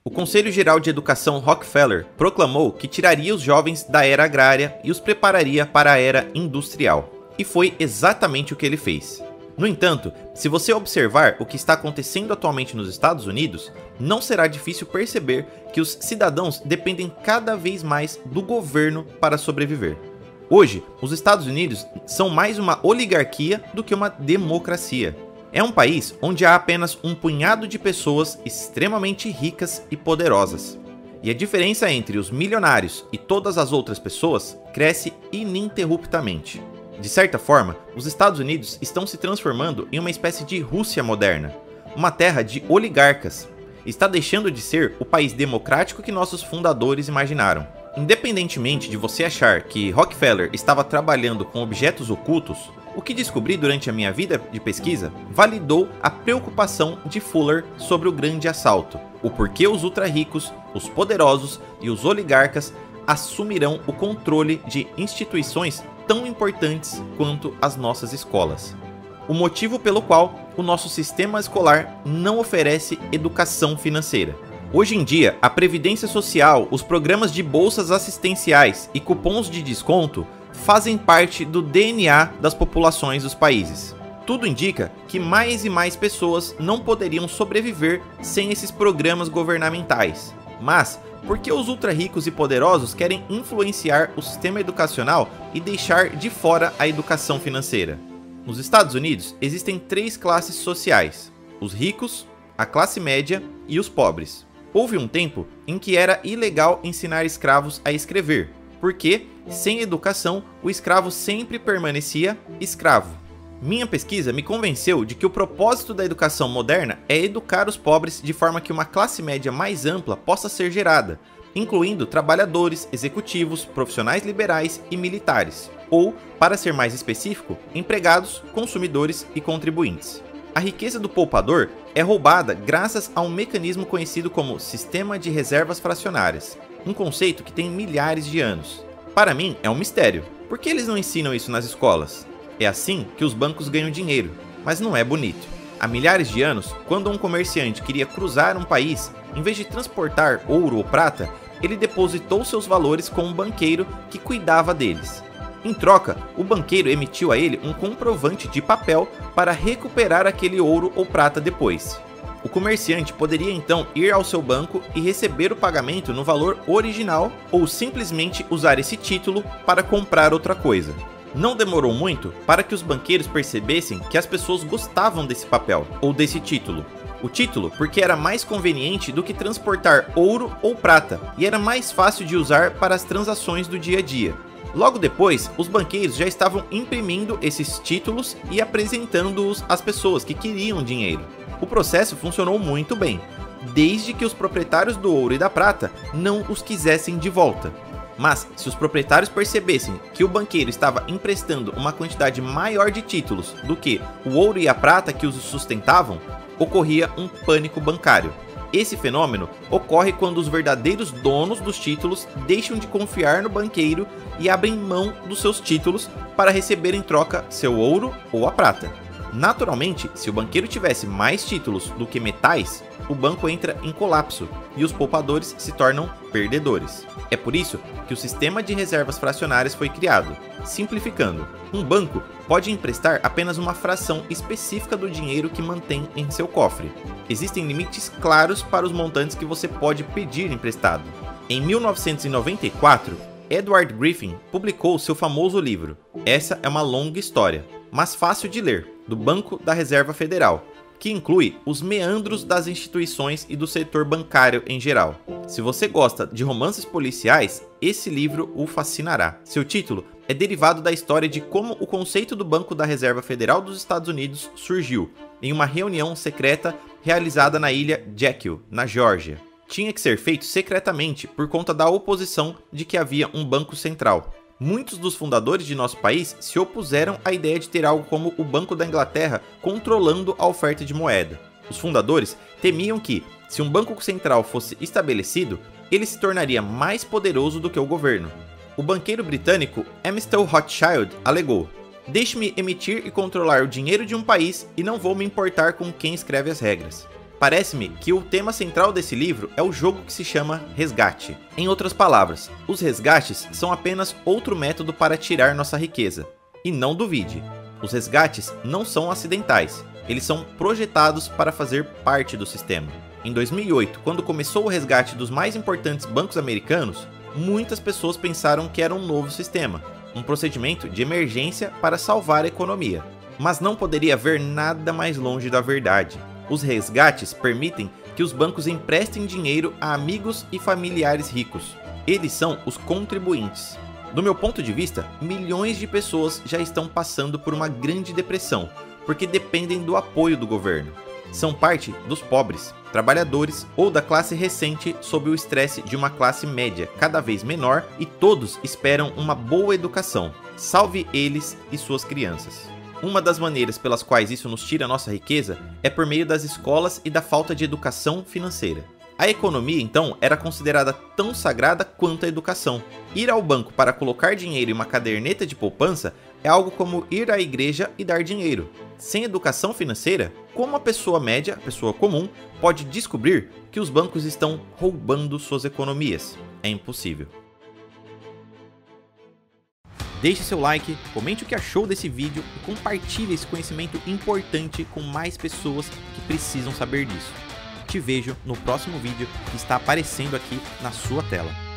O Conselho Geral de Educação Rockefeller proclamou que tiraria os jovens da era agrária e os prepararia para a era industrial. E foi exatamente o que ele fez. No entanto, se você observar o que está acontecendo atualmente nos Estados Unidos, não será difícil perceber que os cidadãos dependem cada vez mais do governo para sobreviver. Hoje, os Estados Unidos são mais uma oligarquia do que uma democracia. É um país onde há apenas um punhado de pessoas extremamente ricas e poderosas. E a diferença entre os milionários e todas as outras pessoas cresce ininterruptamente. De certa forma, os Estados Unidos estão se transformando em uma espécie de Rússia moderna, uma terra de oligarcas. Está deixando de ser o país democrático que nossos fundadores imaginaram. Independentemente de você achar que Rockefeller estava trabalhando com objetos ocultos, o que descobri durante a minha vida de pesquisa validou a preocupação de Fuller sobre o grande assalto, o porquê os ultra-ricos, os poderosos e os oligarcas assumirão o controle de instituições tão importantes quanto as nossas escolas. O motivo pelo qual o nosso sistema escolar não oferece educação financeira. Hoje em dia, a previdência social, os programas de bolsas assistenciais e cupons de desconto fazem parte do DNA das populações dos países. Tudo indica que mais e mais pessoas não poderiam sobreviver sem esses programas governamentais. Mas, por que os ultra-ricos e poderosos querem influenciar o sistema educacional e deixar de fora a educação financeira? Nos Estados Unidos, existem 3 classes sociais: os ricos, a classe média e os pobres. Houve um tempo em que era ilegal ensinar escravos a escrever, porque, sem educação, o escravo sempre permanecia escravo. Minha pesquisa me convenceu de que o propósito da educação moderna é educar os pobres de forma que uma classe média mais ampla possa ser gerada, incluindo trabalhadores, executivos, profissionais liberais e militares, ou, para ser mais específico, empregados, consumidores e contribuintes. A riqueza do poupador é roubada graças a um mecanismo conhecido como sistema de reservas fracionárias, um conceito que tem milhares de anos. Para mim, é um mistério. Por que eles não ensinam isso nas escolas? É assim que os bancos ganham dinheiro, mas não é bonito. Há milhares de anos, quando um comerciante queria cruzar um país, em vez de transportar ouro ou prata, ele depositou seus valores com um banqueiro que cuidava deles. Em troca, o banqueiro emitiu a ele um comprovante de papel para recuperar aquele ouro ou prata depois. O comerciante poderia então ir ao seu banco e receber o pagamento no valor original ou simplesmente usar esse título para comprar outra coisa. Não demorou muito para que os banqueiros percebessem que as pessoas gostavam desse papel ou desse título. O título porque era mais conveniente do que transportar ouro ou prata e era mais fácil de usar para as transações do dia a dia. Logo depois, os banqueiros já estavam imprimindo esses títulos e apresentando-os às pessoas que queriam dinheiro. O processo funcionou muito bem, desde que os proprietários do ouro e da prata não os quisessem de volta. Mas, se os proprietários percebessem que o banqueiro estava emprestando uma quantidade maior de títulos do que o ouro e a prata que os sustentavam, ocorria um pânico bancário. Esse fenômeno ocorre quando os verdadeiros donos dos títulos deixam de confiar no banqueiro e abrem mão dos seus títulos para receber em troca seu ouro ou a prata. Naturalmente, se o banqueiro tivesse mais títulos do que metais, o banco entra em colapso e os poupadores se tornam perdedores. É por isso que o sistema de reservas fracionárias foi criado. Simplificando, um banco pode emprestar apenas uma fração específica do dinheiro que mantém em seu cofre. Existem limites claros para os montantes que você pode pedir emprestado. Em 1994, Edward Griffin publicou seu famoso livro Essa é uma Longa História, mas Fácil de Ler, do Banco da Reserva Federal, que inclui os meandros das instituições e do setor bancário em geral. Se você gosta de romances policiais, esse livro o fascinará. Seu título é derivado da história de como o conceito do Banco da Reserva Federal dos Estados Unidos surgiu em uma reunião secreta realizada na ilha Jekyll, na Geórgia. Tinha que ser feito secretamente por conta da oposição de que havia um banco central. Muitos dos fundadores de nosso país se opuseram à ideia de ter algo como o Banco da Inglaterra controlando a oferta de moeda. Os fundadores temiam que, se um banco central fosse estabelecido, ele se tornaria mais poderoso do que o governo. O banqueiro britânico Amstel Rothschild alegou: "Deixe-me emitir e controlar o dinheiro de um país e não vou me importar com quem escreve as regras." Parece-me que o tema central desse livro é o jogo que se chama resgate. Em outras palavras, os resgates são apenas outro método para tirar nossa riqueza. E não duvide, os resgates não são acidentais, eles são projetados para fazer parte do sistema. Em 2008, quando começou o resgate dos mais importantes bancos americanos, muitas pessoas pensaram que era um novo sistema, um procedimento de emergência para salvar a economia. Mas não poderia haver nada mais longe da verdade. Os resgates permitem que os bancos emprestem dinheiro a amigos e familiares ricos. Eles são os contribuintes. Do meu ponto de vista, milhões de pessoas já estão passando por uma grande depressão, porque dependem do apoio do governo. São parte dos pobres, trabalhadores ou da classe recente sob o estresse de uma classe média cada vez menor, e todos esperam uma boa educação. Salve eles e suas crianças. Uma das maneiras pelas quais isso nos tira nossa riqueza é por meio das escolas e da falta de educação financeira. A economia, então, era considerada tão sagrada quanto a educação. Ir ao banco para colocar dinheiro em uma caderneta de poupança é algo como ir à igreja e dar dinheiro. Sem educação financeira, como a pessoa média, a pessoa comum, pode descobrir que os bancos estão roubando suas economias? É impossível. Deixe seu like, comente o que achou desse vídeo e compartilhe esse conhecimento importante com mais pessoas que precisam saber disso. Te vejo no próximo vídeo que está aparecendo aqui na sua tela.